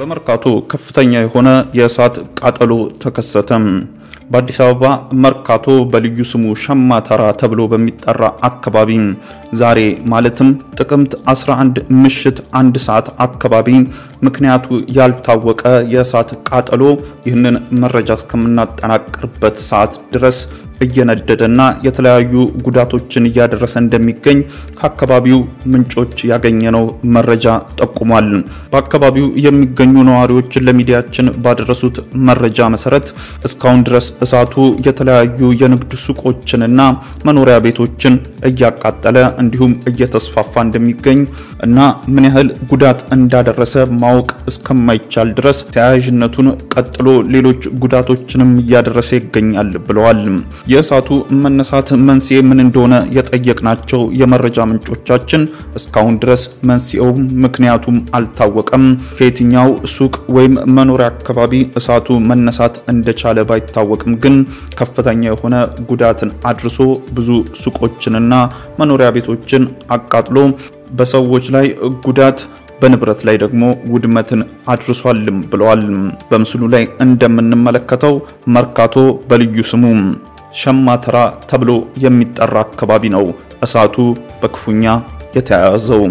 በመርካቶ ከፍተኛ የሆነ የእሳት ቃጠሎ ተከሰተ። በአዲስ አበባ መርካቶ በልዩ ስሙ ሸማ ተራ ተብሎ በሚጠራ አካባቢ ዛሬ ማለትም ጥቅምት 11 ምሽት 1 ሰዓት አካባቢ ምክንያቱ ያልታወቀ የእሳት ቃጠሎ ይህንን መረጃ እስከምናጠናቅርበት ሰዓት ድረስ እየነደደና የተለያዩ ጉዳቶችን እያደረሰ እንደሚገኝ ከአካባቢው ምንጮች ያገኘነው መረጃ ጠቁሟል። በአካባቢው የሚገኙ ነዋሪዎች ለሚዲያችን ባደረሱት መረጃ መሰረት እስካሁን ድረስ እሳቱ የተለያዩ የንግድ ሱቆችንና መኖሪያ ቤቶችን እያቃጠለ እንዲሁም እየተስፋፋ እንደሚገኝ እና ምን ያህል ጉዳት እንዳደረሰ ማወቅ እስከማይቻል ድረስ ተያያዥነቱን ቀጥሎ ሌሎች ጉዳቶችንም እያደረሰ ይገኛል ብለዋል። የእሳቱ መነሳት መንስኤ ምን እንደሆነ የጠየቅናቸው የመረጃ ምንጮቻችን እስካሁን ድረስ መንስኤው ምክንያቱም አልታወቀም። ከየትኛው ሱቅ ወይም መኖሪያ አካባቢ እሳቱ መነሳት እንደቻለ ባይታወቅም ግን ከፍተኛ የሆነ ጉዳትን አድርሶ ብዙ ሱቆችንና መኖሪያ ቤቶችን አቃጥሎ በሰዎች ላይ ጉዳት በንብረት ላይ ደግሞ ውድመትን አድርሷልም ብለዋል። በምስሉ ላይ እንደምንመለከተው መርካቶ በልዩ ስሙ ሸማ ተራ ተብሎ የሚጠራ አካባቢ ነው እሳቱ በክፉኛ የተያያዘው።